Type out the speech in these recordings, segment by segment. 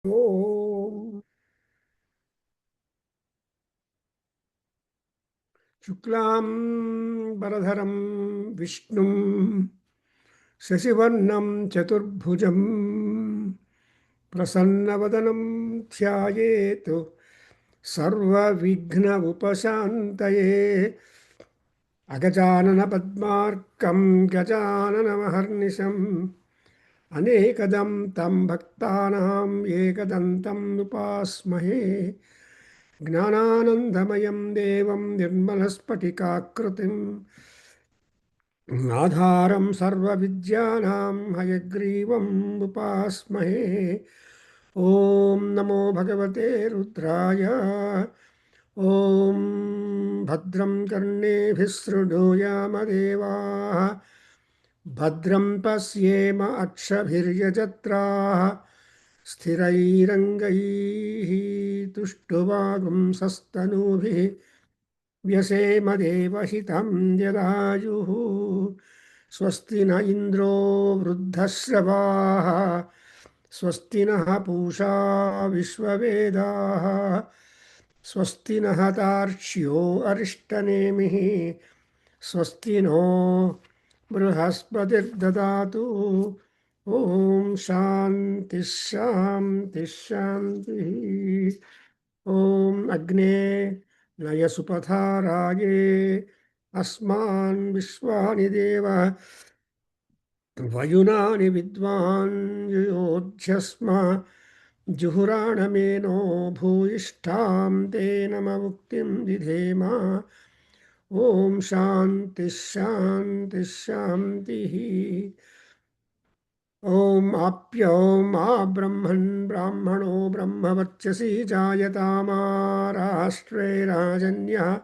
Om Shuklam Baradharam Vishnum Sasivarnam Chaturbhujam Prasannavadanam Dhyayetu Sarva Vigna Upashantaye Agajanana Padmarkam Gajanana Maharnisham Anekadam Tam Bhaktanam Ekadantam Upasmahe Gnananandamayam Devam Nirmalaspatikakritim Adharam Sarva Vidyanam Hayagrivam Upasmahe Om Namo Bhagavate Rudraya Om Bhadram Karne Visruduyama Deva Bhadram Pasyema Akshabhiryajatraha Sthirairangai Tushtuvagum Sastanubhi Vyasema Devahitam Yadayuhu Swasti na Indro Vruddhasravaha Swasti na Pusha Vishwavedaha Swasti na Tarshyo Arishtanemihi Swasti no Brihaspati Dadatu Om Shanti Shanti Shanti Om Agne Nayasupatharage Asman Vishwani Deva Vayunani Vidvan Yodhyasma Juhuranameno Bhuyishtam Te Namavuktim Didhema Om Shanti Shanti Shanti Om Apyom Brahman Brahmano Brahmavachasi Jayatama Rashtre Rajanya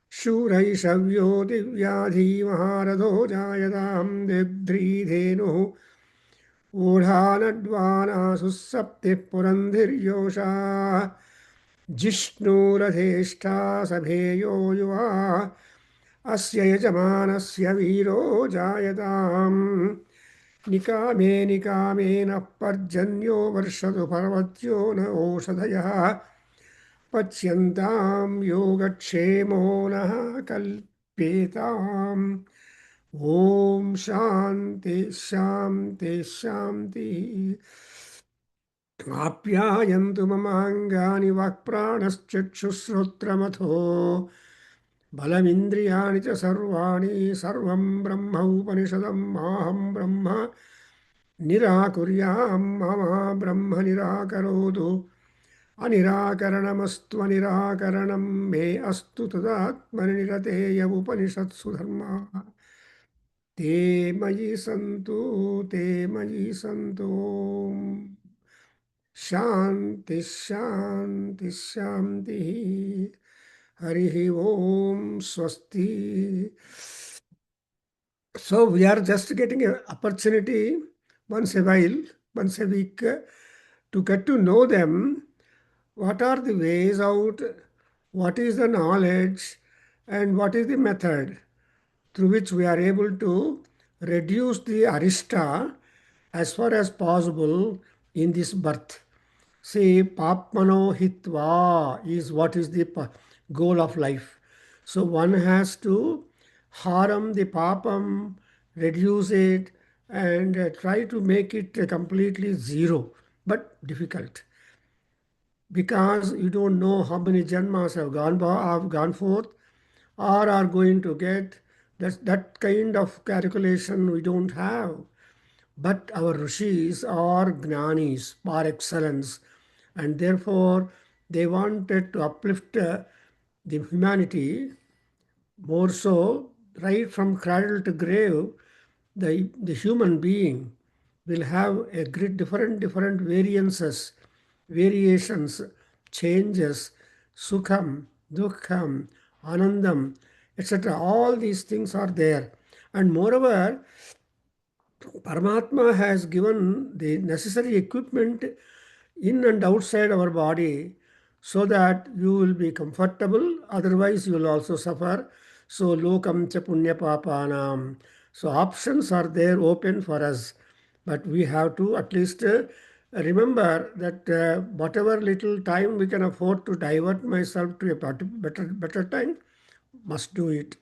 Shurai Shavyo Divyadhi Maharadho Jayatam Debdridhenu Udhanadvana Susapti Purandhiryosha Jishnuradheshta Sabheyo Yuva Asya Yajamanasya Viro Jayatam Nikame Nikame Naparjanyo Varshadu Parvatyo Na Oshadaya Pachyantam Yogakshemo Naha Kalpetam Om Shanti Shanti Shanti Apyayantu Mamangani Vakpranaschakshushrotramatho Balamindriyani cha sarvani sarvam brahma upanishadam aham brahma Nirakuryam mama brahma nirakarodu Anirakaranamastu anirakaranam me astu tadatmani nirateya upanishatsu dharma te mayi santu shanti shanti shanti harihi om swasti. So we are just getting an opportunity once a while, once a week, to get to know them. What are the ways out? What is the knowledge? And what is the method through which we are able to reduce the arishta as far as possible in this birth? See, papmano hitva is what is the goal of life. So one has to harm the papam, reduce it, and try to make it completely zero, but difficult because you don't know how many janmas have gone forth or are going to get. That kind of calculation we don't have. But our rishis are jnanis par excellence, and therefore they wanted to uplift the humanity more so, right from cradle to grave, the human being will have a great different variances, variations, changes, sukham, dukkham, anandam, etc. All these things are there. And moreover, Paramatma has given the necessary equipment in and outside our body so that you will be comfortable, otherwise you will also suffer. So lokam cha punya papanam. So options are there open for us, but we have to at least remember that whatever little time we can afford to divert myself to a better time, must do it.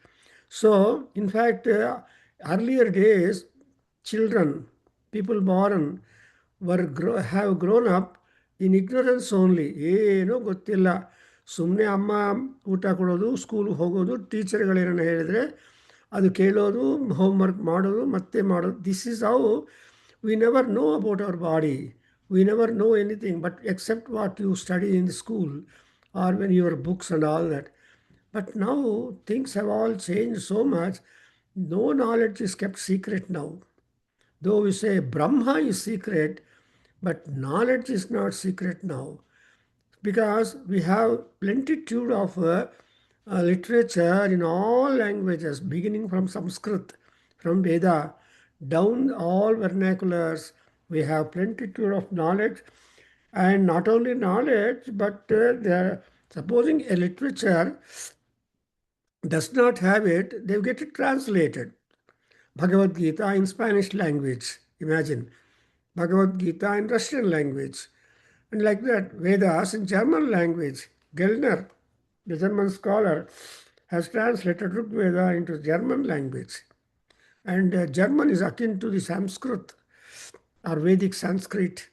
So, in fact, earlier days, children, people born, have grown up in ignorance only. ಏನೂ ಗೊತ್ತಿಲ್ಲ. ಸುಮ್ಮನೆ ಅಮ್ಮ ಊಟ ಕೊಡೋದು, ಸ್ಕೂಲ್ಗೆ ಹೋಗೋದು, ಟೀಚರ್ಗಳೇನೋ ಹೇಳಿದರೆ ಅದು ಕೇಳೋದು, ಹೋಮ್ವರ್ಕ್ ಮಾಡೋದು, ಮತ್ತೆ ಮಾಡೋದು. This is how we never know about our body. We never know anything but except what you study in the school or when your books and all that. But now things have all changed so much. No knowledge is kept secret now. Though we say Brahma is secret, but knowledge is not secret now because we have plentitude of literature in all languages, beginning from Sanskrit, from Veda, down all vernaculars. We have plentitude of knowledge, and not only knowledge, but supposing a literature does not have it, they get it translated. Bhagavad Gita in Spanish language, imagine. Bhagavad Gita in Russian language. And like that, Vedas in German language. Gellner, the German scholar, has translated Rig Veda into German language. And German is akin to the Sanskrit or Vedic Sanskrit.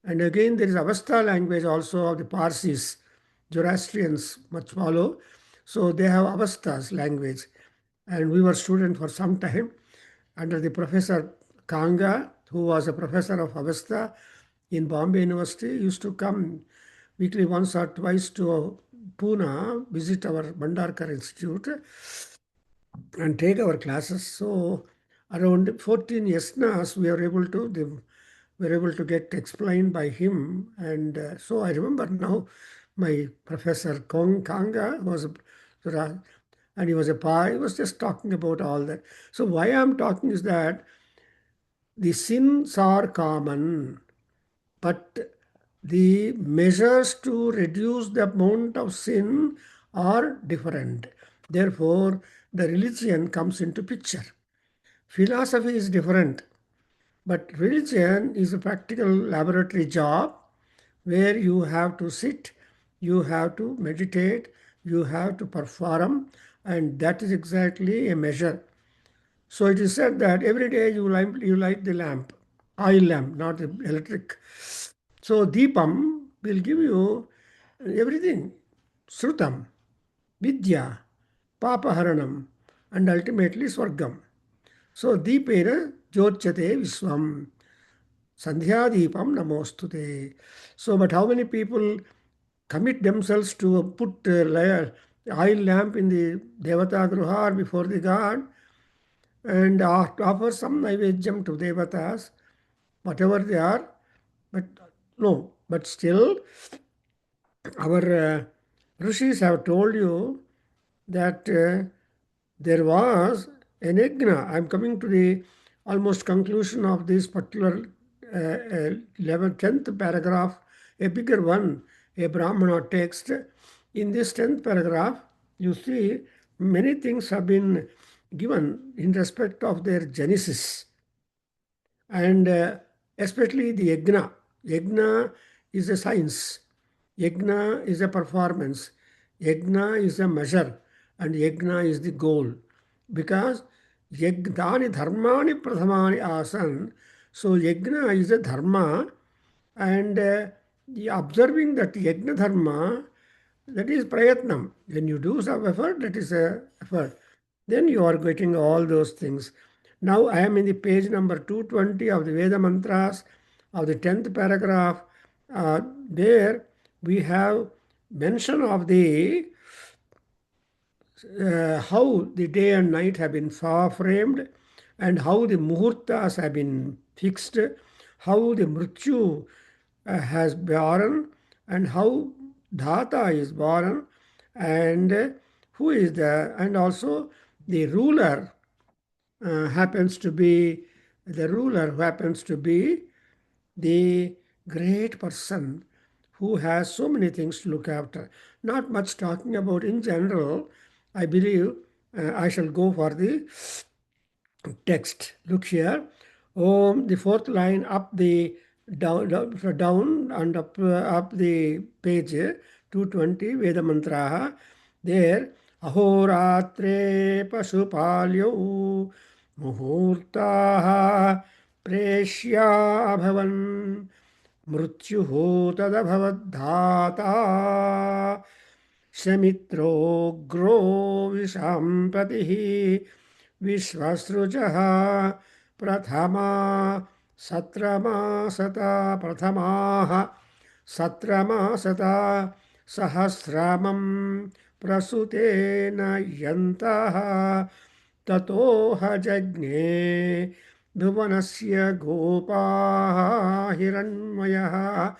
And again, there is Avesta language also of the Parsis. Zoroastrians much follow. So they have Avesta's language. And we were students for some time under the Professor Kanga, who was a professor of Avesta in Bombay University, used to come weekly once or twice to Pune, visit our Bhandarkar Institute and take our classes. So around 14 yasnas we were able to get explained by him. And so I remember now my Professor Kanga was, and he was he was just talking about all that. So why I'm talking is that the sins are common, but the measures to reduce the amount of sin are different. Therefore, the religion comes into picture. Philosophy is different, but religion is a practical laboratory job where you have to sit, you have to meditate, you have to perform, and that is exactly a measure. So it is said that every day you light the lamp, oil lamp, not the electric. So Deepam will give you everything. Srutam, Vidya, Papaharanam, and ultimately Swargam. So Deepena Jyotchate Viswam. Sandhya Deepam Namostute. So, but how many people commit themselves to put oil lamp in the Devata Gruha before the God and offer some Naivedyam to Devatas, whatever they are, but no, but still our Rishis have told you that there was an yajna. I'm coming to the almost conclusion of this particular 10th paragraph, a bigger one, a Brahmana text. In this 10th paragraph, you see many things have been given in respect of their genesis. And especially the yajna. Yajna is a science. Yajna is a performance. Yajna is a measure. And yajna is the goal. Because yagdani dharmani prathamani asan. So yajna is a dharma. And observing that yajna dharma, that is prayatnam. When you do some effort, that is a effort. Then you are getting all those things. Now I am in the page number 220 of the Veda Mantras of the 10th paragraph. There we have mention of the how the day and night have been framed and how the muhurtas have been fixed, how the mrityu has born and how dhata is born and who is there, and also the ruler happens to be the great person who has so many things to look after. Not much talking about in general. I believe I shall go for the text. Look here. Om, the fourth line up the down and up the page 220 Veda Mantraha. There, Ahoratre Pasupalyo Muhurtaha Preshya Bhavan Mrutyuho Tadabhavadhata Shamitro Vishampatihi Vishvasrujaha Prathama Satramasata Prathamaha Satramasata Sahasramam Prasutena Yantaha Tatoha Jagne Bhuvanasya Gopaha Hiranmayaha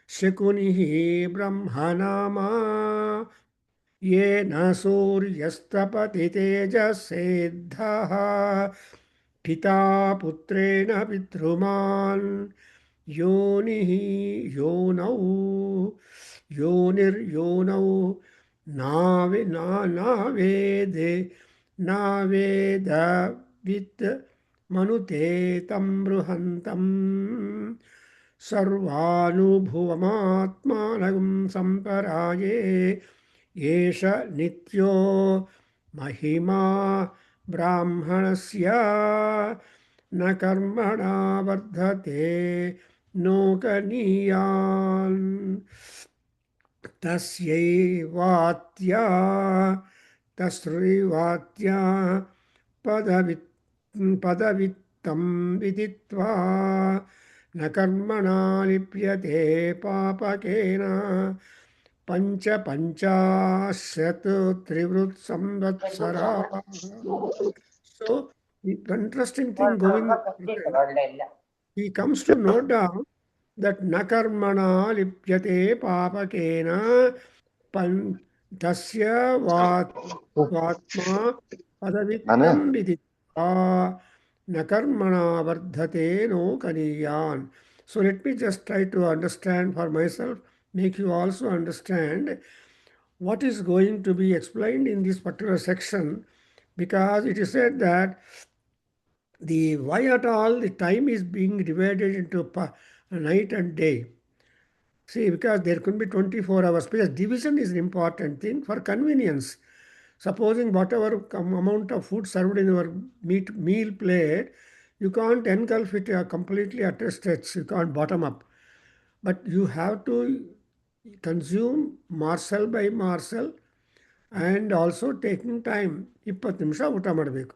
Shakunihi Brahmanama येन सूर्यस्तपति तेजसेद्धः पिता पुत्रेण पितृमान् योनिः योनौ योनिर्योनौ नावेदे नावेदवित् मनुते तं बृहन्तम् सर्वानुभुवमात्मानं सम्पराये एष नित्यो महिमा ब्राह्मणस्य न कर्मणा वर्धते नोकनीयान् तस्यैवात्या पदवित्तं विदित्वा न कर्मणा लिप्यते पापकेन पंचाशत त्रिवृत संवत्सरा. So the interesting thing Govind, he comes to note down that nakarmana lipyate papakena tasya vatma padavittam viditva nakarmana vardhate no kaniyan. So let me just try to understand for myself, make you also understand what is going to be explained in this particular section, because it is said that the why at all the time is being divided into night and day. See, because there could be 24 hours, because division is an important thing for convenience. Supposing whatever amount of food served in your meal plate, you can't engulf it completely at a stretch, you can't bottom up. But you have to consume morsel by morsel and also taking time. 20 ನಿಮಿಷ ಊಟ ಮಾಡಬೇಕು.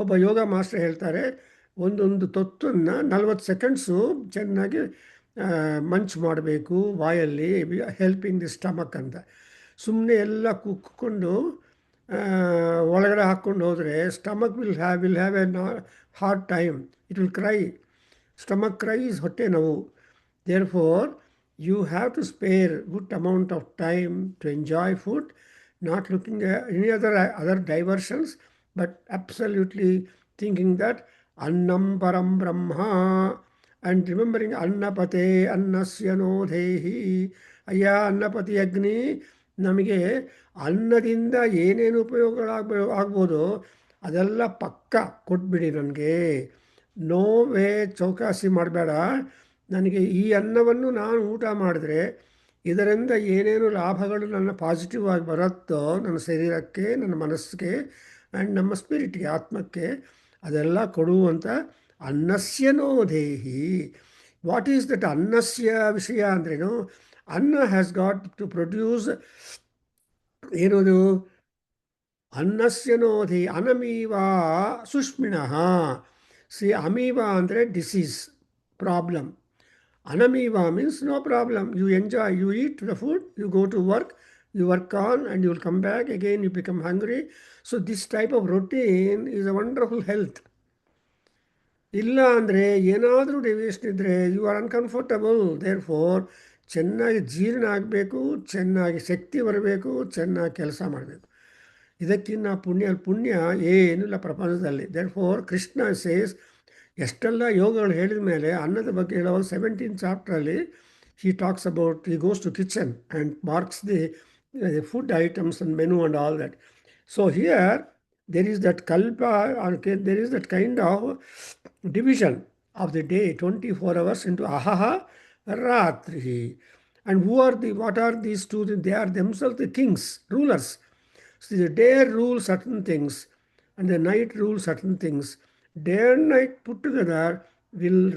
ಒಬ್ಬ ಯೋಗ master ಹೇಳ್ತಾರೆ, ಒಂದೊಂದು ತೊತ್ತನ್ನು 40 seconds ಚೆನ್ನಾಗಿ Munch ಮಾಡಬೇಕು ಬಾಯಲ್ಲಿ, helping the stomach ಅಂತ. ಸುಮ್ಮನೆ ಎಲ್ಲ ಕುಕ್ಕೊಂಡು ಒಳಗಡೆ ಹಾಕ್ಕೊಂಡು ಹೋದರೆ stomach will have A hard time, it will CRY. Stomach CRY is ಹೊಟ್ಟೆ ನೋವು. Therefore, you have to spare good amount of time to enjoy food, not looking at any other diversions, but absolutely thinking that Annam Param Brahma and remembering Annapate Annasya no Dehi. Ayya Annapati Agni, ನಮಗೆ ಅನ್ನದಿಂದ ಏನೇನು ಉಪಯೋಗಗಳಾಗ್ಬೋದು ಅದೆಲ್ಲ ಪಕ್ಕ ಕೊಟ್ಬಿಡಿ ನನಗೆ. No way ಚೌಕಾಸಿ ಮಾಡಬೇಡ. ನನಗೆ ಈ ಅನ್ನವನ್ನು ನಾನು ಊಟ ಮಾಡಿದ್ರೆ ಇದರಿಂದ ಏನೇನು ಲಾಭಗಳು ನನ್ನ ಪಾಸಿಟಿವ್ ಆಗಿ ಬರುತ್ತೋ ನನ್ನ ಶರೀರಕ್ಕೆ, ನನ್ನ ಮನಸ್ಸಿಗೆ ಆ್ಯಂಡ್ ನಮ್ಮ ಸ್ಪಿರಿಟ್ಗೆ, ಆತ್ಮಕ್ಕೆ, ಅದೆಲ್ಲ ಕೊಡುವಂಥ ಅನ್ನಸ್ಯನೋ ದೇಹಿ. ವಾಟ್ ಈಸ್ ದಟ್ ಅನ್ನಸ್ಯ ವಿಷಯ ಅಂದ್ರೇನು? ಅನ್ನ ಹ್ಯಾಸ್ ಗಾಟ್ ಟು ಪ್ರೊಡ್ಯೂಸ್ ಏನದು? ಅನ್ನಸ್ಯನೋ ದೇಹಿ ಅನಮೀವಾ ಸುಷ್ಮಿಣಃ. ಸಿ ಅಮೀವಾ ಅಂದರೆ disease, problem. Anamiva means no problem. You enjoy, you eat the food, you go to work, you work on, and you will come back again, you become hungry. So this type of routine is a wonderful health. ಇಲ್ಲ ಅಂದರೆ ಏನಾದರೂ deviation ಇದ್ದರೆ you are uncomfortable. Therefore ಚೆನ್ನಾಗಿ ಜೀರ್ಣ ಆಗಬೇಕು, ಚೆನ್ನಾಗಿ ಶಕ್ತಿ ಬರಬೇಕು, ಚೆನ್ನಾಗಿ ಕೆಲಸ ಮಾಡಬೇಕು. ಇದಕ್ಕಿನ್ನ ಪುಣ್ಯ ಏನಿಲ್ಲ ಪ್ರಪಂಚದಲ್ಲಿ. ದೇರ್ಫೋರ್ ಕೃಷ್ಣ ಸೇಸ್, ಎಷ್ಟೆಲ್ಲ ಯೋಗಗಳು ಹೇಳಿದ ಮೇಲೆ ಅನ್ನದ ಬಗ್ಗೆ ಹೇಳೋ 17th ಚಾಪ್ಟ್ರಲ್ಲಿ he talks about, he goes to kitchen and marks the food items and menu and all that. So here there is that kalpa, there is that kind of division. of the day, 24 hours into Ahaha Ratri. And what are these two? They are themselves the kings, rulers. So the day rules certain things and the night rules certain things. Day and night put together will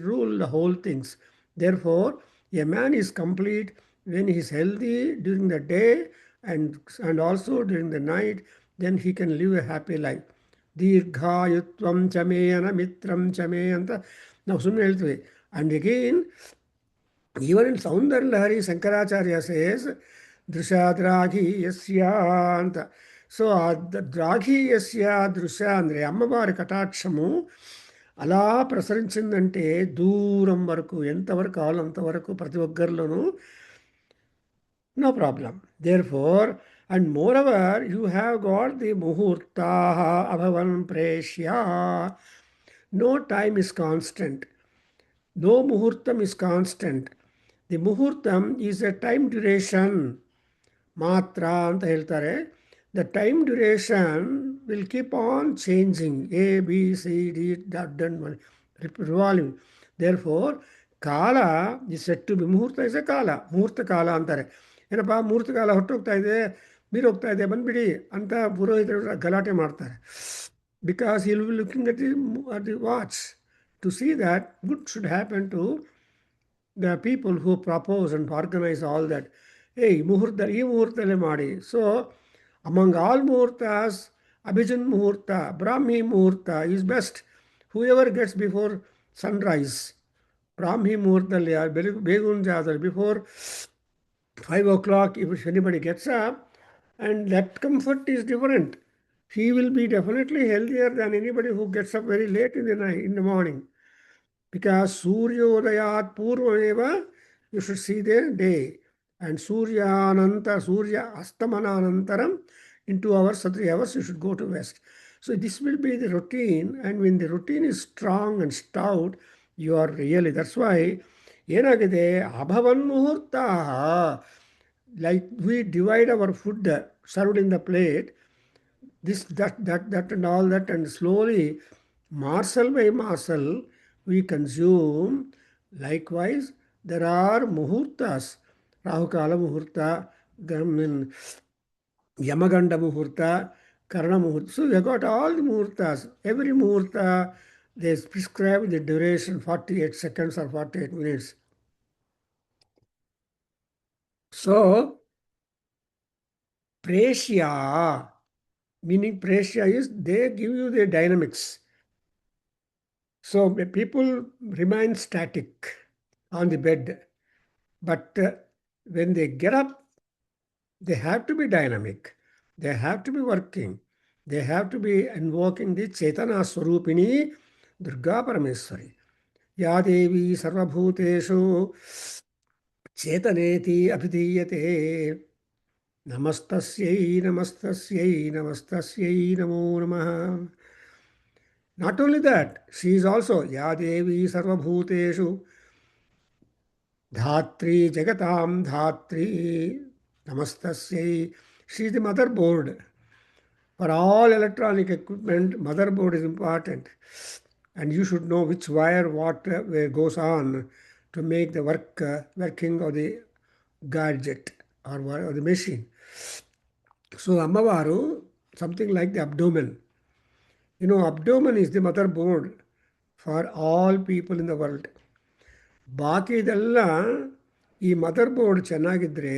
rule the whole things. Therefore, a man is complete when he is healthy during the day and also during the night, then he can live a happy life. ದೀರ್ಘಾಯುತ್ವಂ ಚಮೇಯನ ಮಿತ್ರಂ ಚಮೇ ಅಂತ ನಾವು ಸುಮ್ಮನೆ ಹೇಳ್ತೀವಿ. And again, even in Saundar Lahari, Shankaracharya says, Drushadrakhi Yasya anta. So, Drakhi Yasya Drusha andre అమ్మవారి కటాక్షము అలా ప్రసరించిందంటే దూరం వరకు ఎంతవరకు కావాలి అంతవరకు ప్రతి ఒక్కరిలోనూ no problem. Therefore, and moreover, you have got the muhurtaha abhavan preshya. No time is constant. No muhurtam is constant. The muhurtam is a time duration. Matra anta ಹೇಳ್ತಾರೆ. The time duration will keep on changing. A, B, C, D, revolving. Therefore, Kala is said to be Muhurta is a Kala. Muhurta Kala ಅಂತಾರೆ. ಏನಪ್ಪ ಮುಹೂರ್ತ ಕಾಲ ಹೊಟ್ಟೋಗ್ತಾ ಇದೆ, ಮೀರು ಹೋಗ್ತಾ ಇದೆ, ಬಂದ್ಬಿಡಿ ಅಂತ ಪುರೋಹಿತರು ಗಲಾಟೆ ಮಾಡ್ತಾರೆ. Because he will be looking at the watch to see that good should happen to the people who propose and organize all that. Hey, ಮುಹೂರ್ತ ಈ ಮುಹೂರ್ತದಲ್ಲೇ ಮಾಡಿ. So, among all muhurtas, Abhijan Muhurta, Brahmi Muhurta is best. Whoever gets before sunrise, Brahmi Muhurtali or Begun Jadar, before 5 o'clock, if anybody gets up, and that comfort is different. He will be definitely healthier than anybody who gets up very late in the night, in the morning. Because Suryodayat Purvameva, you should see the day. And Surya Astamananantaram, in 2 hours or 3 hours, you should go to west. So this will be the routine. And when the routine is strong and stout, you are really, that's why, ಏನಾಗಿದೆ ಅಭವನ್ ಮುಹೂರ್ತ, like we divide our food served in the plate, this, that and all that, and slowly, morsel by morsel, we consume. Likewise, there are muhurtas, Rahukala Muhurta, Yamaganda Muhurta, Karna Muhurta. So we have got all the muhurtas. Every muhurta, they prescribe the duration 48 seconds or 48 minutes. So, Preshya, meaning Preshya is they give you the dynamics. So, people remain static on the bed. But when they get up, they have to be dynamic. They have to be working. They have to be invoking the Chaitana Swarupini Durga Parameswari. Yadevi Sarvabhuteshu Chetaneti Abhidiyate. Namastasyai, namastasyai, namastasyai, namo namaha. Not only that, she is also Yadevi Sarvabhuteshu Dhatri Jagatam Dhatri Namastasyai. She is the motherboard. For all electronic equipment, motherboard is important. And you should know which wire, what where goes on to make the working of the gadget or the machine. So Ammavaru, something like the abdomen. Abdomen is the motherboard for all people in the world. ಬಾಕಿದೆಲ್ಲ ಈ mother board ಚೆನ್ನಾಗಿದ್ದರೆ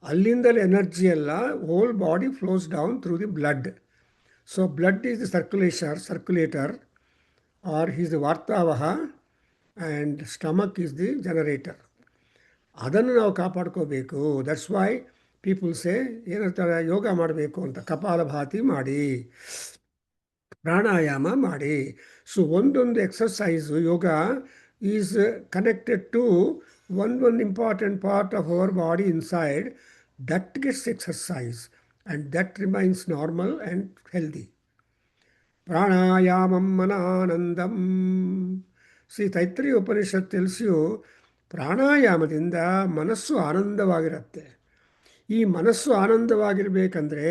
ಅಲ್ಲಿಂದಲೇ energy ಎಲ್ಲ whole body flows down through the blood. So blood is the circulator or is the ವಾರ್ತಾವಹ and stomach is the generator. ಅದನ್ನು ನಾವು ಕಾಪಾಡ್ಕೋಬೇಕು. That's why ಪೀಪಲ್ಸೇ ಏನಂತಾರೆ, ಯೋಗ ಮಾಡಬೇಕು ಅಂತ. ಕಪಾಲಭಾತಿ ಮಾಡಿ, ಪ್ರಾಣಾಯಾಮ ಮಾಡಿ. ಸೊ ಒಂದೊಂದು exercise yoga is connected to one important part of our body inside that gets exercise and that remains normal and healthy. Pranayamam mananandam. See, Taittiriya Upanishad tells you, ಪ್ರಾಣಾಯಾಮದಿಂದ ಮನಸ್ಸು ಆನಂದವಾಗಿರುತ್ತೆ. ಈ ಮನಸ್ಸು ಆನಂದವಾಗಿರಬೇಕಂದ್ರೆ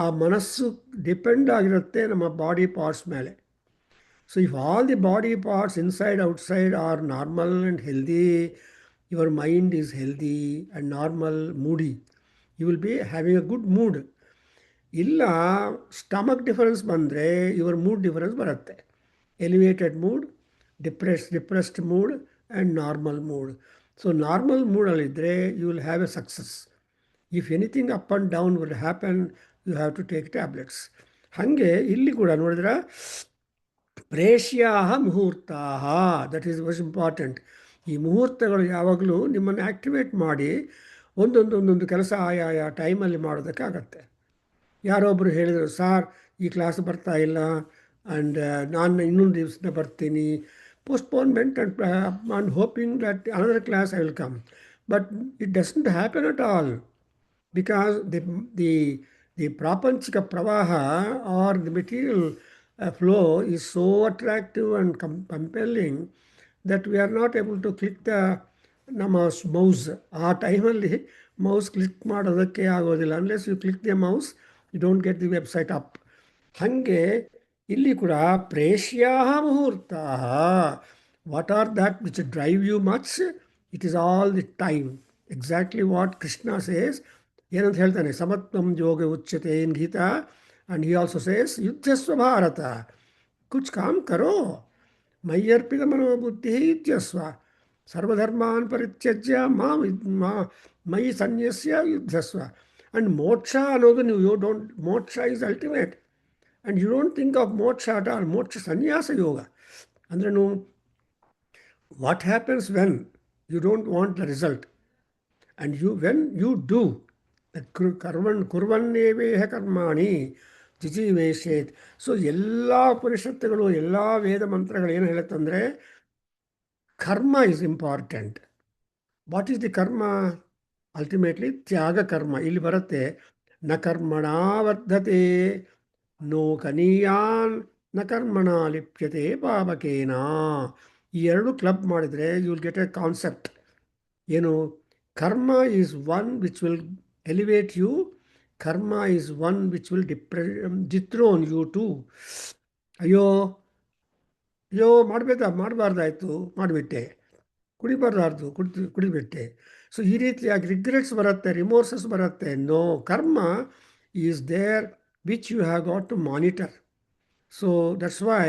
ಆ ಮನಸ್ಸು ಡಿಪೆಂಡ್ ಆಗಿರುತ್ತೆ ನಮ್ಮ ಬಾಡಿ ಪಾರ್ಟ್ಸ್ ಮೇಲೆ. So if all the body parts inside, outside are normal and healthy, your mind is healthy and normal, moody, you will be having a good mood. ಇಲ್ಲ stomach difference ಬಂದರೆ your mood difference ಬರುತ್ತೆ. Elevated mood, depressed mood and normal mood. So normal ಮೂಡಲ್ಲಿದ್ದರೆ you will have a success. If anything up and down will happen, you have to take tablets. ಹಾಗೆ ಇಲ್ಲಿ ಕೂಡ ನೋಡಿದ್ರೆ ಪ್ರೇಷ್ಯಾ ಮುಹೂರ್ತಾ, that is very important. ಈ ಮುಹೂರ್ತಗಳು ಯಾವಾಗಲೂ ನಿಮ್ಮನ್ನು ಆ್ಯಕ್ಟಿವೇಟ್ ಮಾಡಿ ಒಂದೊಂದು ಕೆಲಸ ಆಯಾ ಟೈಮಲ್ಲಿ ಮಾಡೋದಕ್ಕಾಗತ್ತೆ. ಯಾರೊಬ್ಬರು ಹೇಳಿದರು, ಸಾರ್ ಈ ಕ್ಲಾಸ್ ಬರ್ತಾ ಇಲ್ಲ ಆ್ಯಂಡ್ ನಾನು ಇನ್ನೊಂದು ದಿವಸ ಬರ್ತೀನಿ. Postponement and hoping that another class I will come. But it doesn't happen at all, because the prapanchika pravaha or the material flow is so attractive and compelling that we are not able to click the ನಮ್ಮ mouse. ಆ ಟೈಮಲ್ಲಿ mouse click ಮಾಡೋದಕ್ಕೆ ಆಗೋದಿಲ್ಲ. Unless you click the mouse you don't get the website up. ಹಾಗೆ ಇಲ್ಲಿ ಕೂಡ ಪ್ರೇಷ್ಯಾ ಮುಹೂರ್ತಾ, what are that which drive you much? It is all the time. Exactly what Krishna says. ಏನಂತ ಹೇಳ್ತಾನೆ, ಸಮತ್ವಂ ಯೋಗ ಉಚ್ಯತೆ in Gita. And he also says ಯುದ್ಧಸ್ವ ಭಾರತ, ಕುಚ್ ಕಾಮ್ ಕರೋ ಮಯ್ಯರ್ಪಿತ ಮನೋಬುದ್ಧಿ ಯುದ್ಧಸ್ವ ಸರ್ವಧರ್ಮಾನ್ ಪರಿತ್ಯಜ್ಯ ಮೈ ಸನ್ಯಸ್ಯ ಯುದ್ಧಸ್ವ. ಆ್ಯಂಡ್ ಮೋಕ್ಷ ಅನ್ನೋದು you don't, moksha is ultimate and you don't think of moksha at all. Moksha Sanyasa Yoga ಅಂದ್ರೂ what happens when you don't want the result and when you do ಕುರ್ವನ್ನೇವೇಹ ಕರ್ಮಾಣಿ ಜಿಜೀವೇಶೇತ್. ಸೊ ಎಲ್ಲ ಉಪನಿಷತ್ತುಗಳು, ಎಲ್ಲ ವೇದ ಮಂತ್ರಗಳು ಏನು ಹೇಳುತ್ತಂದರೆ ಕರ್ಮ is important. What is the ಕರ್ಮ? ಅಲ್ಟಿಮೇಟ್ಲಿ ತ್ಯಾಗ ಕರ್ಮ. ಇಲ್ಲಿ ಬರುತ್ತೆ, ನ ಕರ್ಮಣ ವರ್ಧತೆ ನೋ ಕನೀಯಾನ್ ನ ಕರ್ಮಣ ಲಿಪ್ಯತೆ ಪಾಪಕೇನ. ಈ ಎರಡು ಕ್ಲಬ್ ಮಾಡಿದರೆ you will get a concept. ಏನು? Karma is one which will elevate you, karma is one which will dethrone you too. ಅಯ್ಯೋ ಮಾಡಬಾರ್ದಾಯ್ತು, ಮಾಡಿಬಿಟ್ಟೆ, ಕುಡಿಬಾರ್ದಾರ್ದು, ಕುಡಿಬಿಟ್ಟೆ. ಸೊ ಈ ರೀತಿಯಾಗಿ ರಿಗ್ರೆಟ್ಸ್ ಬರುತ್ತೆ, ರಿಮೋರ್ಸಸ್ ಬರುತ್ತೆ. No, karma is there which you have got to monitor. So that's why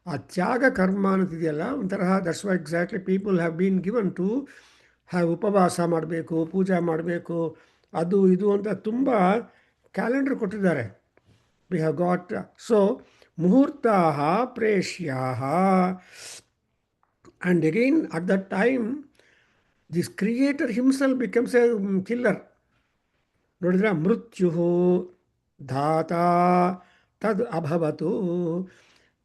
ಆ ತ್ಯಾಗ ಕರ್ಮ ಅನ್ನೋದಿದೆಯಲ್ಲ ಒಂಥರ, that's why exactly people have been given to have ಉಪವಾಸ ಮಾಡಬೇಕು, ಪೂಜೆ ಮಾಡಬೇಕು, ಅದು ಇದು ಅಂತ ತುಂಬ ಕ್ಯಾಲೆಂಡರ್ ಕೊಟ್ಟಿದ್ದಾರೆ. We have got. ಸೊ ಮುಹೂರ್ತಾ ಪ್ರೇಷ್ಯಾ. And again at that time this creator himself becomes a killer. ನೋಡಿದ್ರೆ ಮೃತ್ಯು ಧಾತಾ ತದ್ ಅಭವತು.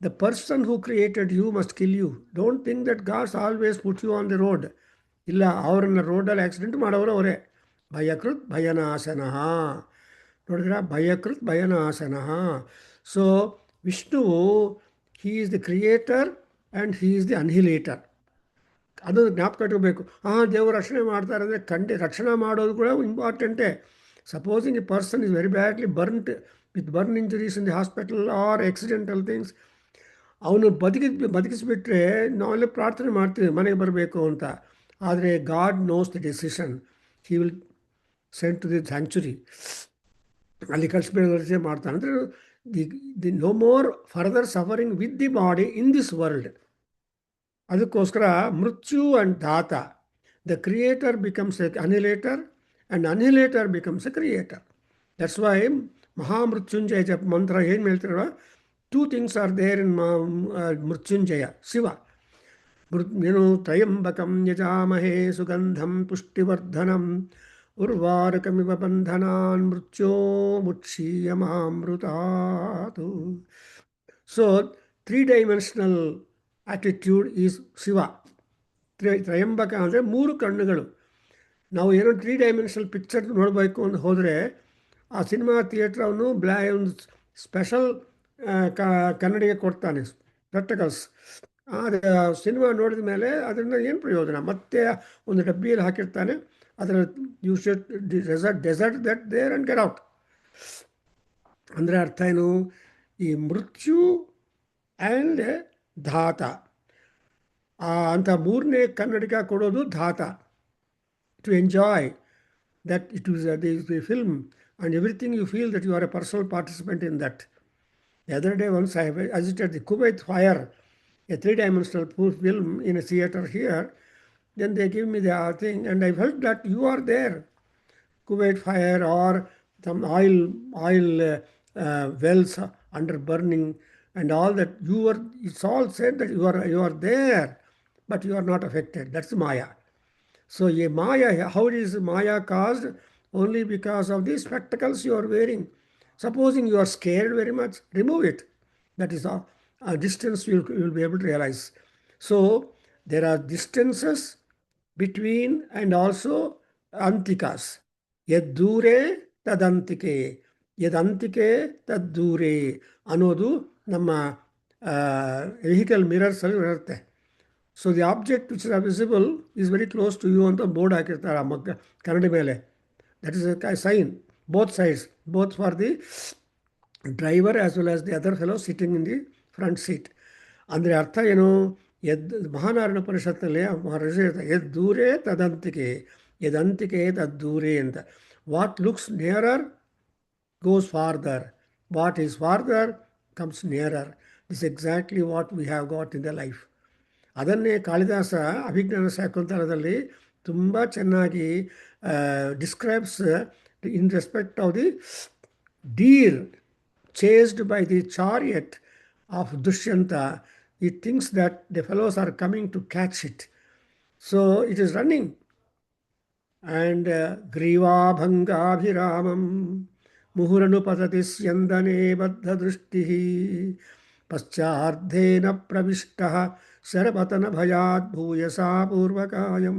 The person who created you must kill you. Don't think that gods always put you on the road. ಇಲ್ಲ, ಅವರನ್ನು ರೋಡಲ್ಲಿ ಆಕ್ಸಿಡೆಂಟ್ ಮಾಡೋರು ಅವರೇ. ಭಯಕೃತ್ ಭಯನಾಶನಃ. ನೋಡಿದ್ರೆ ಭಯಕೃತ್ ಭಯನಾಶನಃ. ಸೊ ವಿಷ್ಣುವು, he is the creator and he is the annihilator. ಅದು ಜ್ಞಾಪಕ ಇಟ್ಕೋಬೇಕು. ದೇವರು ರಕ್ಷಣೆ ಮಾಡ್ತಾರೆ ಅಂದರೆ ರಕ್ಷಣೆ ಮಾಡೋದು ಕೂಡ ಇಂಪಾರ್ಟೆಂಟೇ. Supposing a person is very badly burned with burn injuries in the hospital or accidental things, ಅವನು ಬದುಕಿಸ್ಬಿಟ್ರೆ ನಾವೆಲ್ಲ ಪ್ರಾರ್ಥನೆ ಮಾಡ್ತೀವಿ ಮನೆಗೆ ಬರಬೇಕು ಅಂತ. ಆದರೆ god knows the decision. He will send to the sanctuary, ಅಲ್ಲಿ ಕಳಿಸ್ಬಿಡೋದೇ ಮಾಡ್ತಾನೆ. ಅಂದರೆ the no more further suffering with the body in this world. ಅದಕ್ಕೋಸ್ಕರ ಮೃತ್ಯು ಆ್ಯಂಡ್ ಧಾತ, the creator becomes a annihilator and annihilator becomes a creator. That's why ಮಹಾಮೃತ್ಯುಂಜಯ ಜಪ ಮಂತ್ರ ಏನು ಹೇಳ್ತಿರೋ, two things are there in Mrityunjaya Shiva. ಏನು? ತ್ರಯಂಬಕಂ ಯಜಾಮಹೇ ಸುಗಂಧಂ ಪುಷ್ಟಿವರ್ಧನಂ ಉರ್ವಾರಕಮಿವ ಬಂಧನಾನ್ ಮೃತ್ಯೋ ಮುಕ್ಷೀಯಮಾಮೃತಾತ್. So 3-dimensional attitude is Shiva. Tryambaka ಅಂದರೆ 3 ಕಣ್ಣುಗಳು. ನಾವು ಏನೋ 3-dimensional ಪಿಕ್ಚರ್ ನೋಡಬೇಕು ಅಂತ ಹೋದರೆ ಆ ಸಿನಿಮಾ ಥಿಯೇಟ್ರ್ ಅವನು ಒಂದು ಸ್ಪೆಷಲ್ ಕನ್ನಡಿಗೆ ಕೊಡ್ತಾನೆ, ಸ್ಪೆಕ್ಟಕಲ್ಸ್. ಸಿನಿಮಾ ನೋಡಿದ ಮೇಲೆ ಅದರಿಂದ ಏನು ಪ್ರಯೋಜನ? ಮತ್ತೆ ಒಂದು ಡಬ್ಬಿಯಲ್ಲಿ ಹಾಕಿರ್ತಾನೆ, ಅದರ you should desert that there and get out. ಅಂದರೆ ಅರ್ಥ ಏನು? ಈ ಮೃತ್ಯು ಆ್ಯಂಡ್ ಧಾತ. ಅಂತ ಮೂರನೇ ಕನ್ನಡಿಗ ಕೊಡೋದು ಧಾತ. To enjoy that it is the film and everything you feel that you are a personal participant in that. The other day once I visited the Kuwait Fire, a three-dimensional film in a theater here. Then they give me the thing and I felt that you are there. Kuwait Fire or some oil wells under burning and all that. It's all said that you are there, but you are not affected. That's Maya. So a Maya, how is Maya caused? Only because of the spectacles you are wearing. Supposing you are scared very much, remove it. That is a distance you'll be able to realize. So there are distances between and also antikas. Yad dure tadantike. Yad antike tad dure. ಅನ್ನೋದು ನಮ್ಮ vehicle mirrors ಅಲ್ಲಿ ಇರುತ್ತೆ. So the object which is visible is very close to you ಅಂತ board ಹಾಕಿರ್ತಾರೆ ಆ ಕನ್ನಡಿ ಮೇಲೆ. That is a sign both sides, both for the driver as well as the other fellow sitting in the front seat. ಅಂದರೆ ಅರ್ಥ ಏನು? ಮಹಾನಾರಾಯಣ ಪರಿಷತ್ನಲ್ಲಿ ಮಹರ್ಷಿ ಹೇಳ್ತಾರೆ, ಎದ್ ದೂರೇ ತದಂತಿಕೆ, ಎದಂತಿಕೆ ತದ್ದೂರೇ ಅಂತ. What looks nearer goes farther. What is farther comes nearer. This is exactly what we have got in the life. ಅದನ್ನೇ ಕಾಳಿದಾಸ ಅಭಿಜ್ಞಾನ ಶಾಕುಂತಲದಲ್ಲಿ ತುಂಬ ಚೆನ್ನಾಗಿ describes in respect of the Deere chased by the chariot of Dushyanta. He thinks that the fellows are coming to catch it. So it is running. And Grivabhangabhiramam Muhuranu patati syandane baddha drishtihi paschardhena pravishtaha ಶರಪತನ ಭಯಾತ್ ಭೂಯಸ ಪೂರ್ವಕಾಯಂ.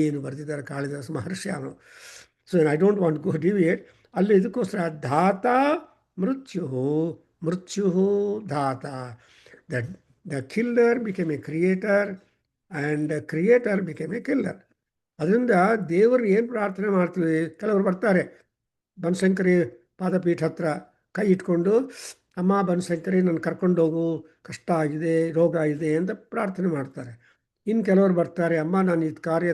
ಏನು ಬರ್ತಿದ್ದಾರೆ ಕಾಳಿದಾಸ ಮಹರ್ಷಿ ಅವನು. So I don't want go deviate. ಅಲ್ಲಿ ಇದಕ್ಕೋಸ್ಕರ ಧಾತ ಮೃತ್ಯು, ಮೃತ್ಯು ಧಾತ. The killer became a creator and creator became a killer. ಅದರಿಂದ ದೇವರು ಏನು ಪ್ರಾರ್ಥನೆ ಮಾಡ್ತೀವಿ, ಕೆಲವರು ಬರ್ತಾರೆ ಬನಶಂಕರಿ ಪಾದಪೀಠ ಹತ್ರ ಕೈ ಇಟ್ಕೊಂಡು, ಅಮ್ಮ ಬನಶಂಕರಿ ನನ್ನ ಕರ್ಕೊಂಡೋಗು, ಕಷ್ಟ ಆಗಿದೆ, ರೋಗ ಇದೆ ಅಂತ ಪ್ರಾರ್ಥನೆ ಮಾಡ್ತಾರೆ. ಇನ್ನು ಕೆಲವರು ಬರ್ತಾರೆ, ಅಮ್ಮ ನಾನು ಇದು ಕಾರ್ಯ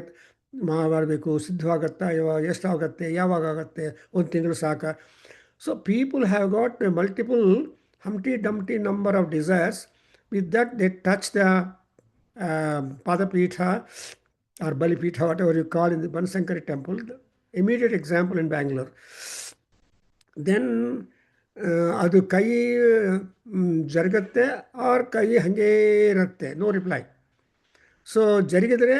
ಮಾಡಬೇಕು, ಸಿದ್ಧವಾಗತ್ತಾ, ಎಷ್ಟಾಗತ್ತೆ, ಯಾವಾಗ ಆಗುತ್ತೆ, ಒಂದು ತಿಂಗಳು ಸಾಕ. So people have got multiple humpty dumpty number of desires. With that they touch the ಪಾದಪೀಠ or Balipitha, whatever you call in the Bansankari temple. The immediate example in Bangalore. Then ಅದು ಕೈ ಜರುಗತ್ತೆ ಆರ್ ಕೈ ಹಾಗೇ ಇರುತ್ತೆ, no reply. So ಜರುಗಿದ್ರೆ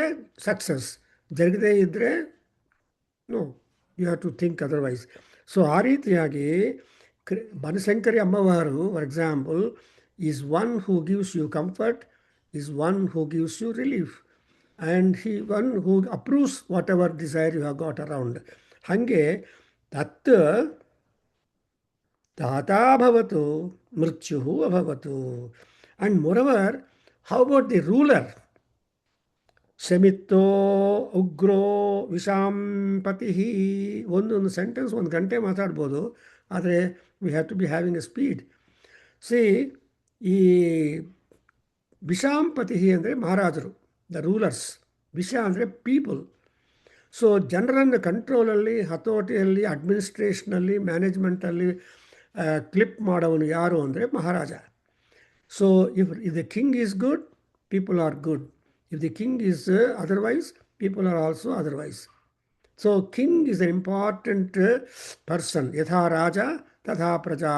success, ಜರುಗದೇ ಇದ್ದರೆ no, you have to think otherwise. So ಆ ರೀತಿಯಾಗಿ ಬನಶಂಕರಿ ಅಮ್ಮವಾರು for example is one who gives you comfort, is one who gives you relief, and he one who approves whatever desire you have got around. Hange tat tata bhavatu mrityuhu abhavatu. And moreover, how about the ruler? Semitto ugro vishampatihi. One sentence, one gante matadbodu, ಆದರೆ we have to be having a speed. See, ಈ ವಿಷಾಂಪತಿ ಅಂದರೆ ಮಹಾರಾಜರು, the rulers. ವಿಷ ಅಂದರೆ people. So ಜನರನ್ನು ಕಂಟ್ರೋಲಲ್ಲಿ, ಹತೋಟಿಯಲ್ಲಿ, ಅಡ್ಮಿನಿಸ್ಟ್ರೇಷನಲ್ಲಿ, ಮ್ಯಾನೇಜ್ಮೆಂಟಲ್ಲಿ clip ಮಾಡೋನು ಯಾರು ಅಂದರೆ ಮಹಾರಾಜ. So if the king is good, people are good. If the king is otherwise, people are also otherwise. So king is an important person. ಯಥಾ ರಾಜ ತಥಾ ಪ್ರಜಾ.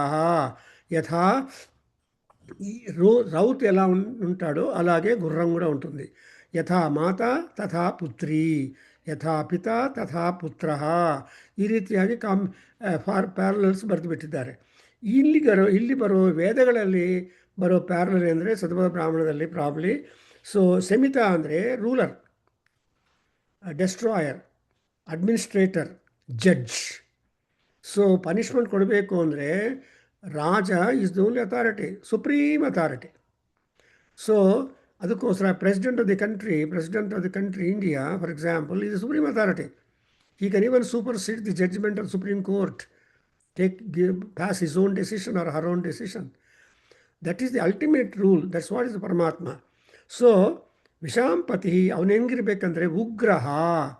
ಯಥಾ రౌత్ ఎలా ఉంటాడో అలాగే గుర్రం కూడా ఉంటుంది. యథా మాత తథా పుత్రి, ಯಥಾ ಪಿತಾ ತಥಾ ಪುತ್ರ. ಈ ರೀತಿಯಾಗಿ ಪ್ಯಾರಲಲ್ಸ್ ಬರೆದು ಬಿಟ್ಟಿದ್ದಾರೆ. ಇಲ್ಲಿ ಬರೋ ವೇದಗಳಲ್ಲಿ ಬರೋ ಪ್ಯಾರಲಲ್ ಅಂದರೆ ಸದ್ಭವ ಬ್ರಾಹ್ಮಣದಲ್ಲಿ ಪ್ರಾಬ್ಲಿ. ಸೊ ಸೆಮಿತ ಅಂದರೆ ruler, destroyer, administrator, judge. So punishment ಕೊಡಬೇಕು ಅಂದರೆ raja is the only authority, supreme authority. So ಅದಕ್ಕೋಸ್ಕರ president of the country India for example is the supreme authority. He can even supersede the judgement of supreme court, pass his own decision or her own decision. That is the ultimate rule. That's what is the Paramatma. So, Vishampati, avnengiribekandre Ugraha.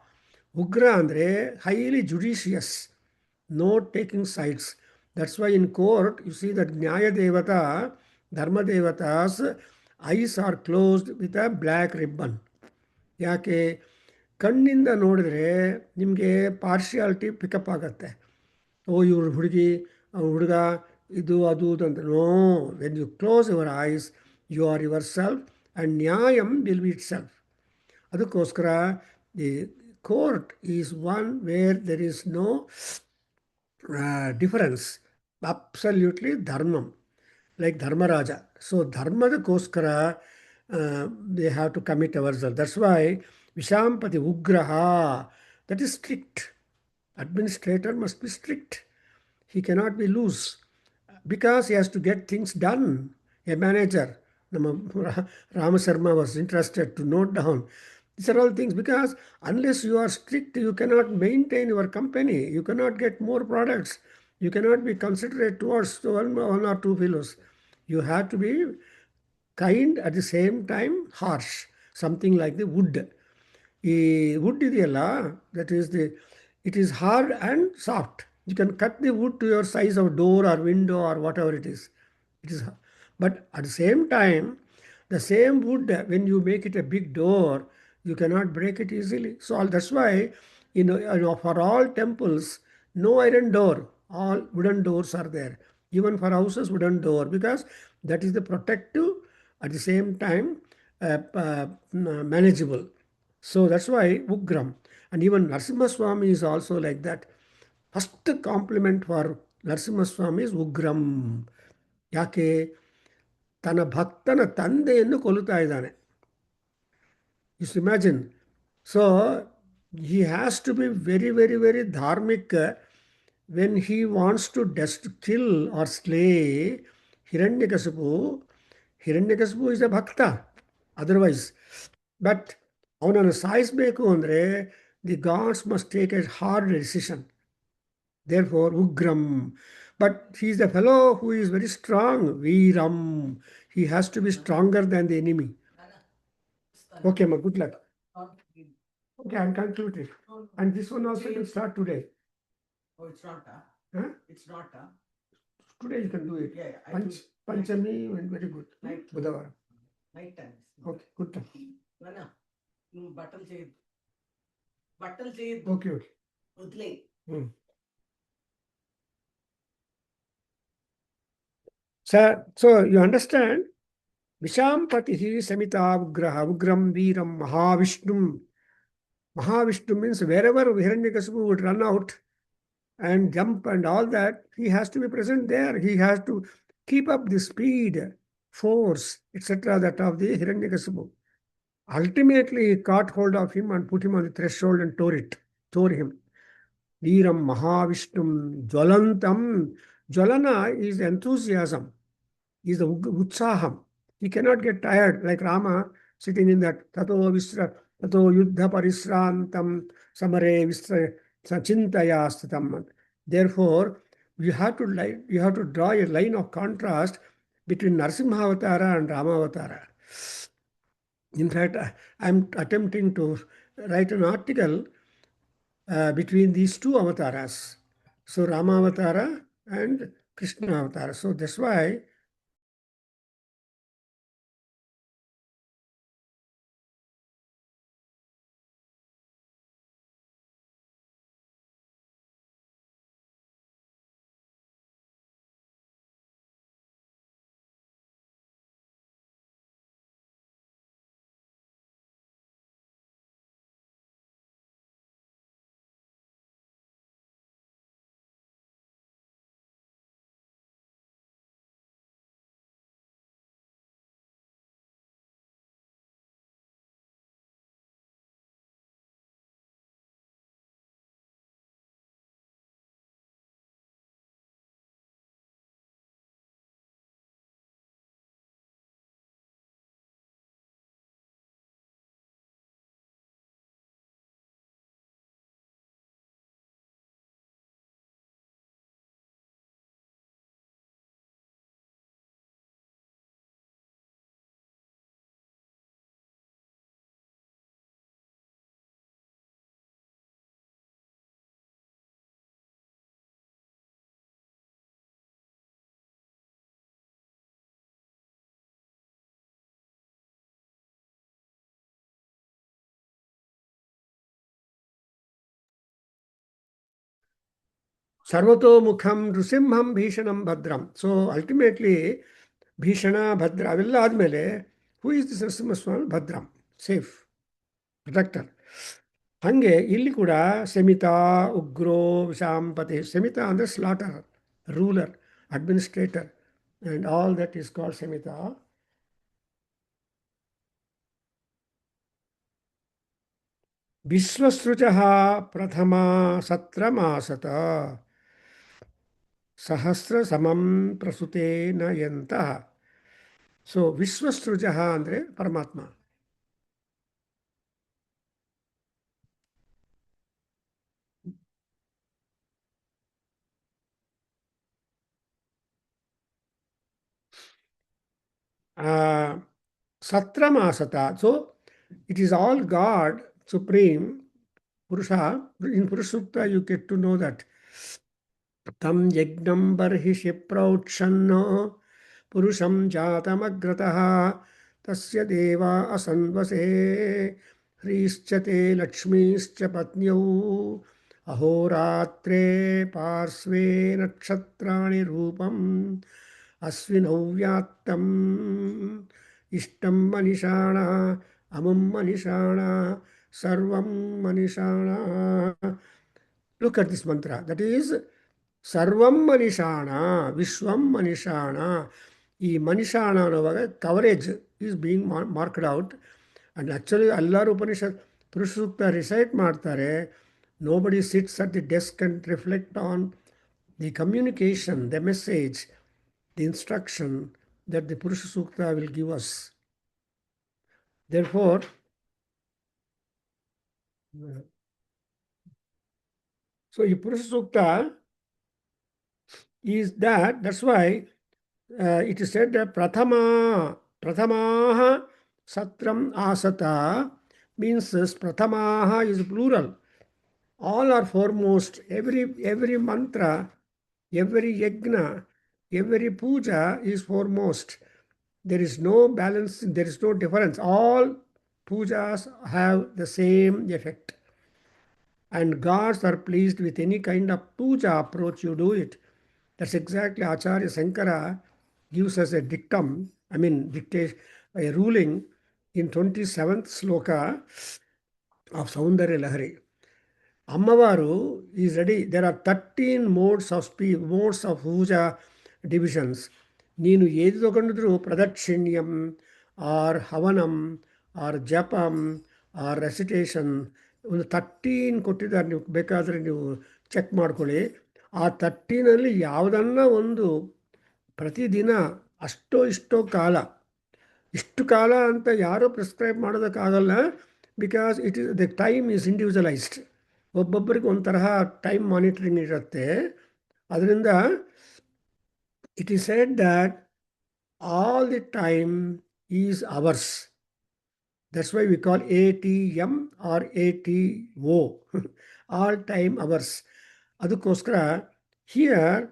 Ugra andre highly judicious, no taking sides. That's why in court you see that Nyaya Devata, Dharma Devata's eyes are closed with a black ribbon. ಯಾಕೆ ಕಣ್ಣಿಂದ ನೋಡಿದ್ರೆ ನಿಮಗೆ partiality pickup ಆಗತ್ತೆ. ಓ ಇವ್ರು ಹುಡುಗಿ ಹುಡುಗ ಇದು ಅದು ಅಂತ. No, when you close your eyes you are yourself and nyayam will be itself. ಅದಕ್ಕೋಸ್ಕರ the court is one where there is no difference, absolutely dharmam, like dharmaraja. So dharmadakkoskara they have to commit ourselves. That's why Vishampati Ugraha, that is strict. Administrator must be strict. He cannot be loose because he has to get things done. A manager, Rama Sharma was interested to note down. These are all things because unless you are strict, you cannot maintain your company. You cannot get more products. You cannot be considerate towards one or two fellows. You have to be kind at the same time harsh. Something like the wood. ಈ wood ಇದೆಯಲ್ಲ, that is the, it is hard and soft. You can cut the wood to your size of door or window or whatever it is. It is, but at the same time, the same wood, when you make it a big door, you cannot break it easily. So that's why, for all temples, no iron door, all wooden doors are there. Even for houses, wooden door, because that is the protective, at the same time manageable. So that's why Ugram. And even Narasimha Swami is also like that. First compliment for Narasimha Swami is Ugram. ಯಾಕೆ ತನ್ನ ಭಕ್ತನ ತಂದೆಯನ್ನು ಕೊಲ್ಲುತ್ತಾ ಇದ್ದಾನೆ. Just imagine. So he has to be very, very, very dharmic when he wants to kill or slay Hiranyakasipu. Hiranyakasipu is a bhakta. Otherwise, but ಅವನನ್ನು ಸಾಯಿಸಬೇಕು ಅಂದರೆ the God's must take A hard decision. Therefore, Ugram. But he is a fellow who is very strong. Veeram. He has to be stronger than the enemy. Okay, ma, good luck. Okay, I'm concluded. And this one also can start today. Oh, it's not, Huh? it's not, Today you can do it. yeah, I Panch, do- Panchami, very good. Night. Budavara. night time. Okay, good luck. నాన్న, నువ్వు బట్టలు చేయొద్దు, బట్టలు చేయొద్దు, Okay, okay. వదిలే. So you understand? Vishampatihi Samita Ugraha, Ugram Veeram Mahavishnu. Mahavishnu means wherever Hiranyakasipu would run out and jump and all that, he has to be present there. He has to keep up the speed, force, etc. that of the Hiranyakasipu. Ultimately, he caught hold of him and put him on the threshold and tore him. Veeram Mahavishnum Jwalantam. Jwalana is enthusiasm, is the utsaham. He cannot get tired like Rama sitting in that tato yuddha parisrantam samare visra sachintaya sthitam. Therefore, you have to draw a line of contrast between Narasimha Avatara and Rama Avatara. In fact, I'm attempting to write an article between these two avatars. So Rama Avatara and Krishna Avatara. So that's why Sarvato Mukham Nrusimham Bhishanam Bhadram. So ultimately, Bhishana Bhadra ಅವೆಲ್ಲ ಆದಮೇಲೆ who is this Narasimhaswamy bhadram safe protector. ಹಾಗೆ ಇಲ್ಲಿ ಕೂಡ ಸೆಮಿತಾ ಉಗ್ರೋ ವಿಷಾಂಪತಿ. ಸೆಮಿತಾ ಅಂದರೆ slaughter, ruler, administrator and all that is called ಸೆಮಿತಾ. ವಿಶ್ವಸೃಜಃ ಪ್ರಥಮ ಸತ್ರಮಾಸತ ಸಹಸ್ರ ಸಮಂ ಪ್ರಸುತೇನ ಯಂತಃ. ಸೊ ವಿಶ್ವಸೃಜಃ ಅಂದರೆ ಪರಮಾತ್ಮ. Satramasata. So it is all God, Supreme, Purusha. In Purusha Sukta, you get to know that. Tam yagnam barhishi prautshanno purusham jatamagrataha tasya deva asanvase hrischate lakshmischa patnyau ahoratre parsve nakshatrani rupam अस्विनौ व्यात्तम् इष्टं मनीषाणा अमुं मनीषाणा सर्वं मनीषाणा. Look at this mantra. That is ಸರ್ವಂ ಮನಿಷಾಣ ವಿಶ್ವಂ ಮನಿಷಾಣ. ಈ ಮನಿಷಾಣ ಅನ್ನುವಾಗ coverage is being marked out. And actually ಎಲ್ಲರೂ ಪುರುಷ ಸೂಕ್ತ recite ಮಾಡ್ತಾರೆ. Nobody sits at the desk and reflect on the communication, the message, the instruction that the Purusha Sukta will give us. Therefore, so the Purusha Sukta is that's why it is said that Prathamaha Satram Asata means Prathamaha is plural. All are foremost. Every mantra, every yajna, every puja is foremost. There is no balance, there is no difference. All pujas have the same effect. And gods are pleased with any kind of puja approach you do it. That's exactly Acharya Sankara gives us a dictum, dictation, a ruling in 27th sloka of Saundarya Lahari. Ammavaru is ready. There are 13 modes of puja divisions. ನೀನು ಏದು ತಗೊಂಡಿದ್ರು ಪ್ರದಕ್ಷಿಣ್ಯಂ R ಹವನಂ R ಜಪಂ R recitation ಒಂದು 13 ಕೊಟ್ಟಿದ್ದಾರೆ. ನೀವು ಬೇಕಾದರೆ ನೀವು check ಮಾಡ್ಕೊಳ್ಳಿ. ಆ 13ನಲ್ಲಿ ಯಾವುದನ್ನ ಒಂದು ಪ್ರತಿದಿನ ಇಷ್ಟೋ ಕಾಲ, ಇಷ್ಟು ಕಾಲ ಅಂತ ಯಾರೂ ಪ್ರಿಸ್ಕ್ರೈಬ್ ಮಾಡೋದಕ್ಕಾಗಲ್ಲ. Because the time is individualised. ಒಬ್ಬೊಬ್ಬರಿಗೆ ಒಂದು ತರಹ ಟೈಮ್ ಮಾನಿಟರಿಂಗ್ ಇರುತ್ತೆ. ಅದರಿಂದ it is said that all the time is ours. That's why we call ATM or ATO. All time ours. ಅದಕ್ಕೋಸ್ಕರ ಹಿಯರ್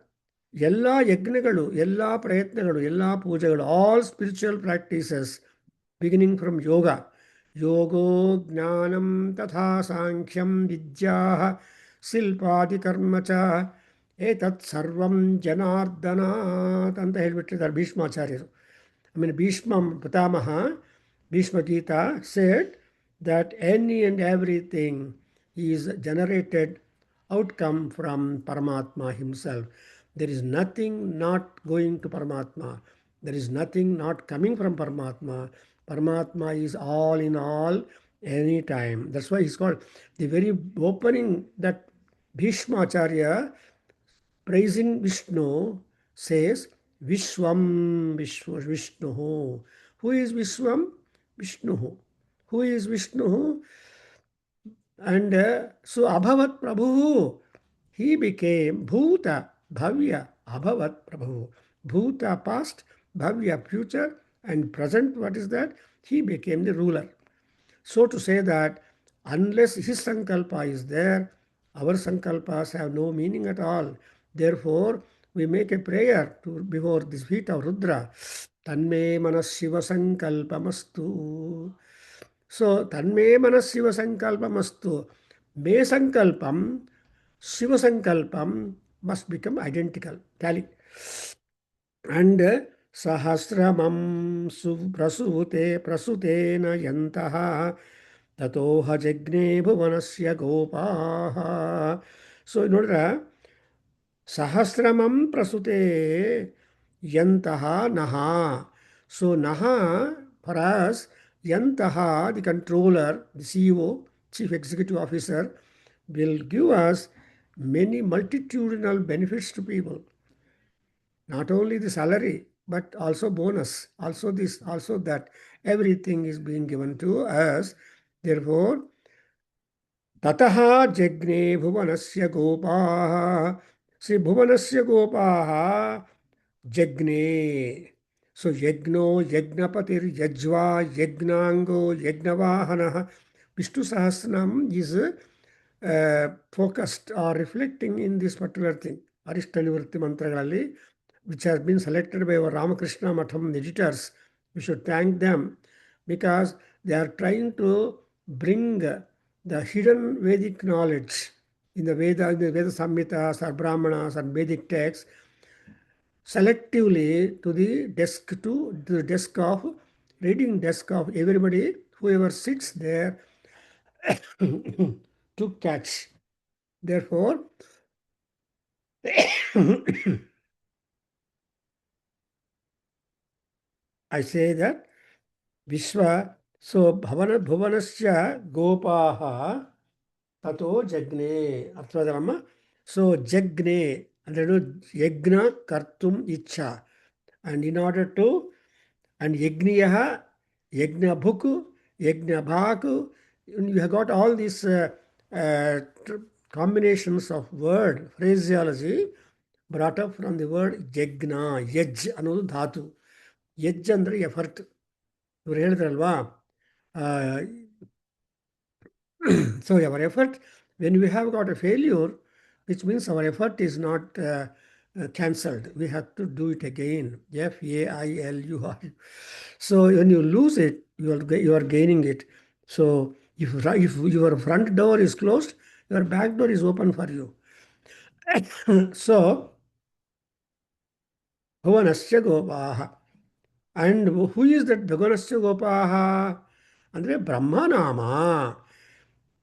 ಎಲ್ಲ ಯಜ್ಞಗಳು, ಎಲ್ಲ ಪ್ರಯತ್ನಗಳು, ಎಲ್ಲ ಪೂಜೆಗಳು, all spiritual practices beginning from yoga, ಯೋಗೋ ಜ್ಞಾನಂ ತಥಾ ಸಾಂಖ್ಯಂ ವಿದ್ಯಾ ಶಿಲ್ಪಾದಿಕರ್ಮ ಚ ಏತತ್ ಸರ್ವಂ ಜನಾರ್ದನಾತ್ ಅಂತ ಹೇಳಿಬಿಟ್ಟಿದ್ದಾರೆ ಭೀಷ್ಮಾಚಾರ್ಯರು. ಭೀಷ್ಮ ಪಿತಾಮಹ, Bhishma Gita said that any and everything is generated outcome from Paramatma himself. There is nothing not going to Paramatma. There is nothing not coming from Paramatma. Paramatma is all in all, anytime. That's why he's called the very opening that Bhishma Acharya praising Vishnu says Vishwam Vishnu. Who is Vishwam? Vishnu. Who is Vishnu? And so Abhavat Prabhu, he became Bhuta, Bhavya, Abhavat Prabhu. Bhuta past, Bhavya future, and present, what is that? He became the ruler. So to say that unless his sankalpa is there, our sankalpas have no meaning at all. Therefore, we make a prayer before this feet of Rudra. Tanme manas Shiva sankalpamastu. So, tanme manas Shiva sankalpamastu. Me sankalpam, Shiva sankalpam, must become identical, tally. And sahasramam prasutena yantaha tatoha jagne bhuvanasya gopaha. So, ನೋಡ್ರ Sahasramam prasute yantaha naha. So naha for us, yantaha, the controller, the CEO, Chief Executive Officer, will give us many multitudinal benefits to people. Not only the salary, but also bonus, also this, also that. Everything is being given to us. Therefore, tataha jagne bhuvanasya gopaha. See, bhuvanasya gopaha jagne. So, yagno, yagnapatir, yajva, yagnango, yagnavahana. Vishnu Sahasranam is focused or reflecting in this particular thing. Arishta Nivrutti mantragalli, which has been selected by our Ramakrishna Matham editors. We should thank them because they are trying to bring the hidden Vedic knowledge in the Veda Samhitas or Brahmanas and Vedic texts selectively to the desk of reading desk of everybody, whoever sits there to catch. Therefore, I say that Vishwa, so Bhuvanasya Gopaha Tato Jagne. Arthadama. So Jagne, and Yagna Kartum Icha. And in order to, and Yagniyaha, Yagna Bhuku, Yagna Bhaku, you have got all these combinations of word, phraseology brought up from the word Yagna, Yaj, another dhatu. Yaj andre effort. ಇವ್ರು ಹೇಳಿದ್ರಲ್ವಾ so our effort, when we have got a failure, which means our effort is not cancelled. We have to do it again. Failur. So when you lose it, you are gaining it. So if your front door is closed, your back door is open for you. So bhuvanasya gopaha. And who is that Bhaganasya Gopaha? Andre Brahmanama.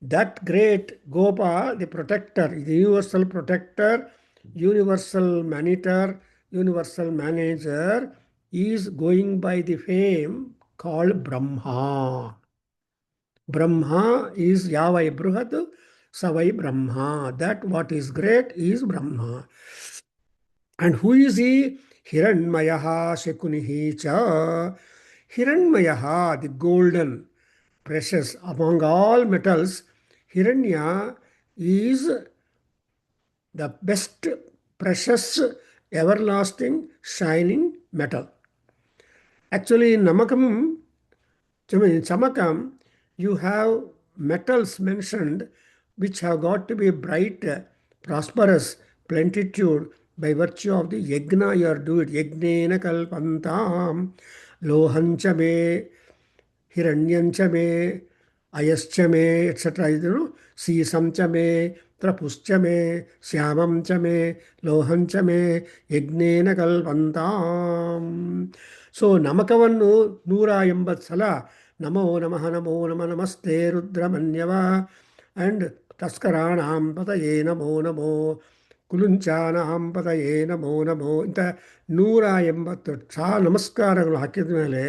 That great Gopa, the protector, the universal protector, universal monitor, universal manager, is going by the fame called Brahma. Brahma is Yavai Bruhat, Savai Brahma. That what is great is Brahma. And who is he? Hiranmayaha Shekunihi cha. Hiranmayaha, the golden, precious among all metals. Hiranya is the best, precious, everlasting, shining metal. Actually, in Chamakam, you have metals mentioned which have got to be bright, prosperous, plenitude by virtue of the yagna you are doing. Yagnena kalpantam, lohancha me, hiranyancha me, ayascha me, etc. Sisam me, trapuscha me, syamam me, lohancha me, yagnena kalpantam. So namakavannu 180 ಸಲ ನಮೋ ನಮಃ ನಮೋ ನಮ ನಮಸ್ತೆ ರುದ್ರಮನ್ಯವ and ತಸ್ಕರಾಣಾಂ ಪತಯೇ ನಮೋ ನಮೋ ಕುಲುಂಚಾನಾಂ ಪತಯೇ ನಮೋ ನಮೋ ಇಂಥ 180 ನಮಸ್ಕಾರಗಳು ಹಾಕಿದ ಮೇಲೆ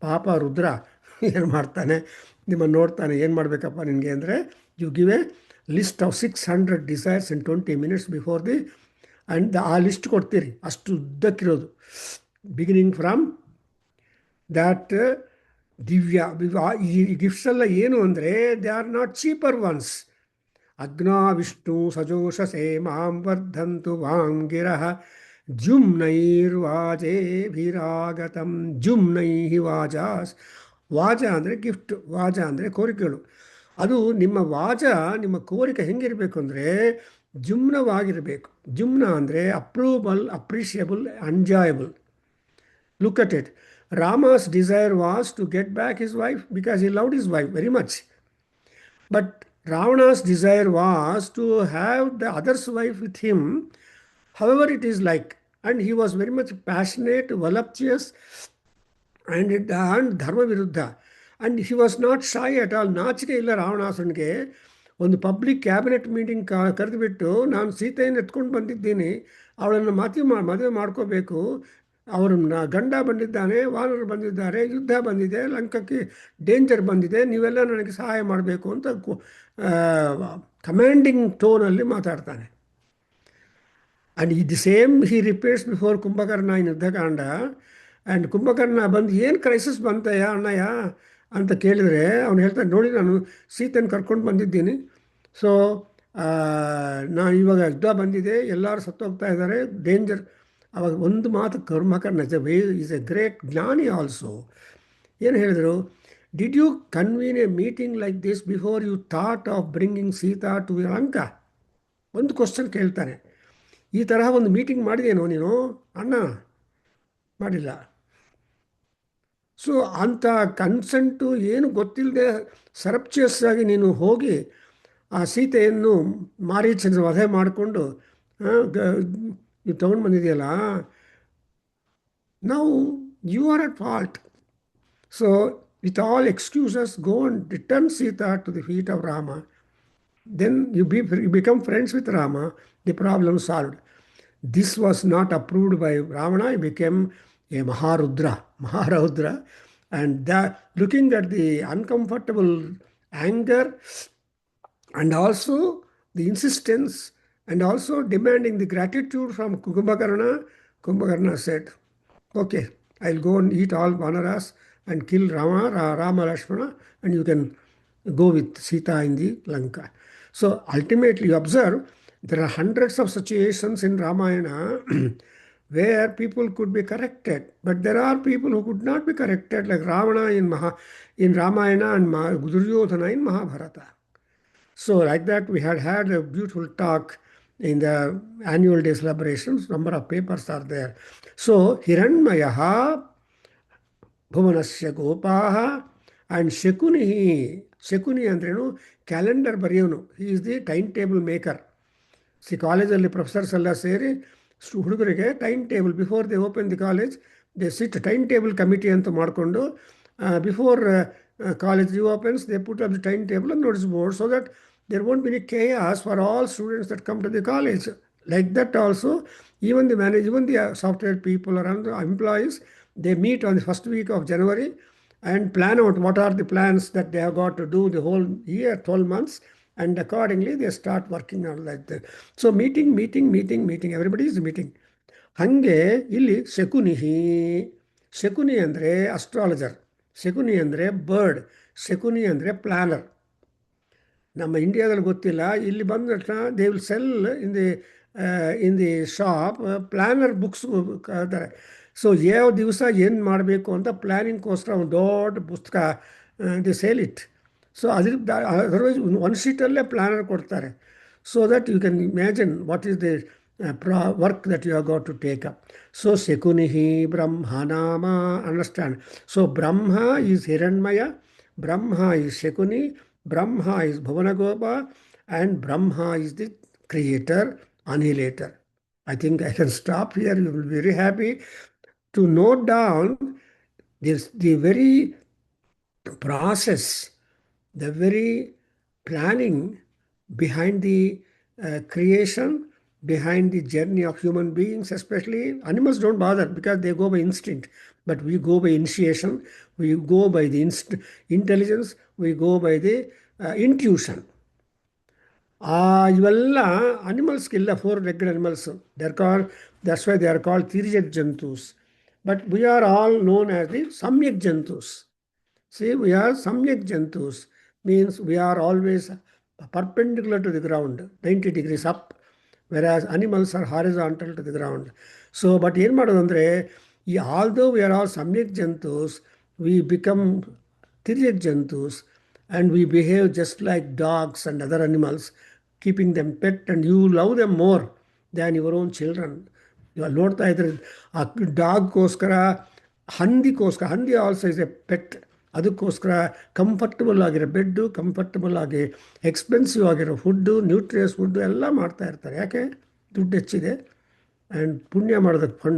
ಪಾಪ ರುದ್ರ ಏನು ಮಾಡ್ತಾನೆ, ನಿಮ್ಮನ್ನು ನೋಡ್ತಾನೆ, ಏನು ಮಾಡಬೇಕಪ್ಪ ನಿನಗೆ ಅಂದರೆ you give a list of 600 desires in 20 minutes before the and ಆ ಲಿಸ್ಟ್ ಕೊಡ್ತೀರಿ, ಅಷ್ಟು ಉದ್ದಕ್ಕಿರೋದು. ಬಿಗಿನಿಂಗ್ ಫ್ರಮ್ that Divya, ಈ ಗಿಫ್ಟ್ಸ್ ಎಲ್ಲ ಏನು ಅಂದರೆ they are not cheaper ones. ಅಗ್ನಾ ವಿಷ್ಣು ಸಜೋಷಸೆ ಮಾಂ ವರ್ಧಂತು ವಾಂಗಿರಃ ಜುಮ್ನೈರ್ವಾಜೇಭಿರಾಗತಂ ಜುಮ್ನೈಹಿ ವಾಜಾಸ್. ವಾಜ ಅಂದರೆ ಗಿಫ್ಟ್, ವಾಜ ಅಂದರೆ ಕೋರಿಕೆಗಳು. ಅದು ನಿಮ್ಮ ವಾಜ, ನಿಮ್ಮ ಕೋರಿಕೆ ಹೆಂಗಿರಬೇಕು ಅಂದರೆ ಜುಮ್ನವಾಗಿರಬೇಕು. ಜುಮ್ನ ಅಂದರೆ approvable, appreciable, enjoyable. Look at it. Rama's desire was to get back his wife because he loved his wife very much. But Ravana's desire was to have the other's wife with him however it is like. And he was very much passionate, voluptuous, and ಧರ್ಮ ವಿರುದ್ಧ. And he was not shy at all. ನಾಚಿಕೆ ಇಲ್ಲ ರಾವಣಾಸುರನಿಗೆ. ಒಂದು public cabinet meeting ಕರೆದುಬಿಟ್ಟು, ನಾನು ಸೀತೆಯನ್ನು ಎತ್ಕೊಂಡು ಬಂದಿದ್ದೀನಿ, ಅವಳನ್ನು ಮದುವೆ ಮಾಡ್ಕೋಬೇಕು, ಅವರು ಗಂಡ ಬಂದಿದ್ದಾನೆ, ವಾನರು ಬಂದಿದ್ದಾರೆ, ಯುದ್ಧ ಬಂದಿದೆ, ಲಂಕಕ್ಕೆ ಡೇಂಜರ್ ಬಂದಿದೆ, ನೀವೆಲ್ಲ ನನಗೆ ಸಹಾಯ ಮಾಡಬೇಕು ಅಂತ ಕಮ್ಯಾಂಡಿಂಗ್ ಟೋನಲ್ಲಿ ಮಾತಾಡ್ತಾನೆ. And the same he repeats before Kumbhakarna in Yuddhakanda. And Kumbhakarna ಬಂದು, ಏನು ಕ್ರೈಸಿಸ್ ಬಂತಯ್ಯ ಅಣ್ಣಯ್ಯ ಅಂತ ಕೇಳಿದರೆ ಅವನು ಹೇಳ್ತಾನೆ, ನೋಡಿ ನಾನು ಸೀತೆಯನ್ನು ಕರ್ಕೊಂಡು ಬಂದಿದ್ದೀನಿ, ಸೊ ನಾನು ಇವಾಗ ಯುದ್ಧ ಬಂದಿದೆ, ಎಲ್ಲರೂ ಸತ್ತೋಗ್ತಾ ಇದ್ದಾರೆ, ಡೇಂಜರ್. ಅವಾಗ ಒಂದು ಮಾತು Kumbhakarna is a great jnani also. ಏನು ಹೇಳಿದರು, did you convene a meeting like this before you thought of bringing Sita to Lanka? ಒಂದು ಕ್ವಶನ್ ಕೇಳ್ತಾನೆ, ಈ ತರಹ ಒಂದು ಮೀಟಿಂಗ್ ಮಾಡಿದೇನೋ ನೀನು ಅಣ್ಣ? ಮಾಡಿಲ್ಲ. ಸೊ ಅಂಥ ಕನ್ಸೆಂಟು ಏನು ಗೊತ್ತಿಲ್ಲದೆ ಸರಪ್ಚಿಯಸ್ ಆಗಿ ನೀನು ಹೋಗಿ ಆ ಸೀತೆಯನ್ನು ಮಾರೀಚನ ವಧೆ ಮಾಡಿಕೊಂಡು ನೀವು ತೊಗೊಂಡು ಬಂದಿದೆಯಲ್ಲ, ನಾವು you are at fault. So with all excuses go and return Sita to the feet of Rama. Then you become friends with Rama, the problem solved. This was not approved by Ravana. He became a Maharudra. And looking at the uncomfortable anger and also the insistence and also demanding the gratitude from Kumbhakarna said, okay, I'll go and eat all vanaras and kill Rama Lakshmana, and you can go with Sita in the Lanka. So ultimately, you observe, there are hundreds of situations in Ramayana where people could be corrected, but there are people who could not be corrected, like Ravana in Ramayana and Duryodhana in Mahabharata. So like that, we had a beautiful talk in the annual day celebrations. Number of papers are there. So Hiranmayaha, Bhuvanasya Gopaha, and Shakuni ಅಂದ್ರೇನು, calendar ಬರೆಯೋನು. He is the timetable maker. ಕಾಲೇಜಲ್ಲಿ professors ಎಲ್ಲ ಸೇರಿ ಹುಡುಗರಿಗೆ timetable, before they open the college they sit timetable committee ಅಂತ ಮಾಡಿಕೊಂಡು, before college reopens they put up the timetable and notice board, so that there won't be any chaos for all students that come to the college. Like that also, even the software people or employees, they meet on the first week of January and plan out what are the plans that they have got to do the whole year, 12 months, and accordingly they start working on like that. So meeting, everybody is meeting. ಹಾಗೆ ಇಲ್ಲಿ ಶಕುನಿ ಅಂದರೆ astrologer, Shakuni ಅಂದರೆ bird, Shakuni ಅಂದರೆ planar. ನಮ್ಮ ಇಂಡಿಯಾದಲ್ಲಿ ಗೊತ್ತಿಲ್ಲ, ಇಲ್ಲಿ ಬಂದ ತಕ್ಷಣ they will sell in the shop planner books ಹೇಳ್ತಾರೆ. ಸೊ ಯಾವ ದಿವಸ ಏನು ಮಾಡಬೇಕು ಅಂತ ಪ್ಲ್ಯಾನಿಂಗ್ಗೋಸ್ಕರ ಒಂದು ದೊಡ್ಡ ಪುಸ್ತಕ the sale it. So otherwise ಒಂದು ಶೀಟಲ್ಲೇ ಪ್ಲ್ಯಾನರ್ ಕೊಡ್ತಾರೆ, so that you can imagine what is the work that you have got to take up. So ಶಕುನಿಹಿ ಬ್ರಹ್ಮನಾಮ, understand. So Brahma is Hiranmaya, Brahma is Shakuni, Brahma is Bhuvanagopa, and Brahma is the creator, annihilator. I think I can stop here. You will be very happy to note down this, the very process, the very planning behind the creation, behind the journey of human beings. Especially animals don't bother because they go by instinct, but we go by initiation, we go by the intelligence, we go by the intuition. ಇವೆಲ್ಲ ಅನಿಮಲ್ಸ್ಗಿಲ್ಲ, 4-legged animals. That's why they are called tirjak jantus. But we are all known as the samyak jantus. See, we are samyak jantus, means we are always perpendicular to the ground, 90 degrees up, whereas animals are horizontal to the ground. So, but ಏನು ಮಾಡೋದು ಅಂದರೆ, although we are all samyak jantus, we become tirjak jantus, and we behave just like dogs and other animals, keeping them pet, and you love them more than your own children. You ನೋಡ್ತಾ ಇದ್ರೆ ಆ ಡಾಗ್ಗೋಸ್ಕರ, ಹಂದಿ also is A pet. ಅದಕ್ಕೋಸ್ಕರ comfortable ಆಗಿರೋ bed, comfortable ಆಗಿ expensive ಆಗಿರೋ food, ನ್ಯೂಟ್ರಿಯಸ್ food ಎಲ್ಲ ಮಾಡ್ತಾ ಇರ್ತಾರೆ. ಯಾಕೆ? ದುಡ್ಡು ಹೆಚ್ಚಿದೆ. ಆ್ಯಂಡ್ ಪುಣ್ಯ ಮಾಡೋದಕ್ಕೆ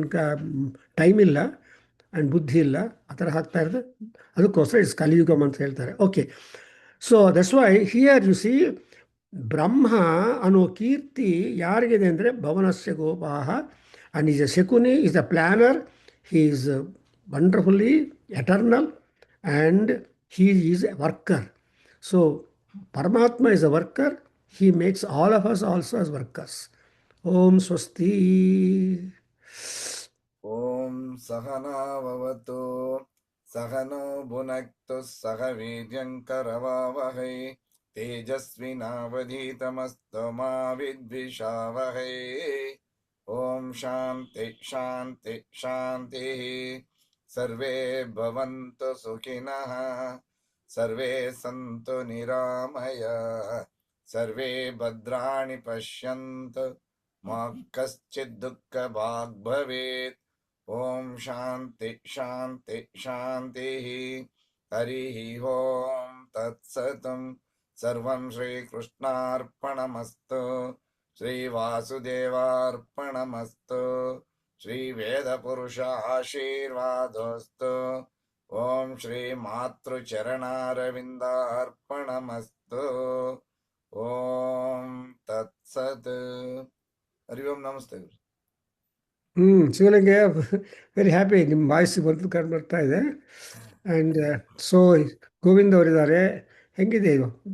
ಟೈಮ್ ಇಲ್ಲ ಆ್ಯಂಡ್ ಬುದ್ಧಿ ಇಲ್ಲ, ಆ ಥರ ಹಾಕ್ತಾ ಇರೋದು. ಅದಕ್ಕೋಸ್ಕರ ಇಟ್ಸ್ ಕಲಿಯುಗಮ್ ಅಂತ ಹೇಳ್ತಾರೆ. Okay, so that's why here you see Brahma ಅನ್ನೋ ಕೀರ್ತಿ ಯಾರಿಗಿದೆ ಅಂದರೆ ಭವನಸ್ಯ ಗೋಪಾಹ, and is a Shakuni, is a planner, he is wonderfully eternal, and he is a worker. So Paramatma is a worker, he makes all of us also as workers. Om Swasti. ॐ सहनाववतु सहनो भुनक्तु सह वीर्यङ्करवावहै तेजस्विनावधीतमस्तु मा विद्विषावहै। ॐ शान्ति शान्ति शान्तिः। सर्वे भवन्तु सुखिनः, सर्वे सन्तु निरामयाः, सर्वे भद्राणि पश्यन्तु मा कश्चित् दुःखभाग् भवेत्। ॐ शान्ति शान्ति शान्तिः। हरिः ॐ तत्सत्। सर्वं श्रीकृष्णार्पणमस्तु, श्रीवासुदेवार्पणमस्तु, श्रीवेदपुरुष आशीर्वादोऽस्तु। ॐ श्रीमातृचरणारविन्दार्पणमस्तु। ॐ तत्सत्। ಹರಿ ಓಂ ನಮಸ್ತೆ. ಶಿವಲಿಂಗ, ವೆರಿ ಹ್ಯಾಪಿ, ನಿಮ್ಮ ವಾಯ್ಸ್ ಬಂದು ಕಂಡು ಬರ್ತಾ ಇದೆ. ಆ್ಯಂಡ್ ಸೊ ಗೋವಿಂದ್ ಅವರಿದ್ದಾರೆ, ಹೆಂಗಿದೆ ಇದು?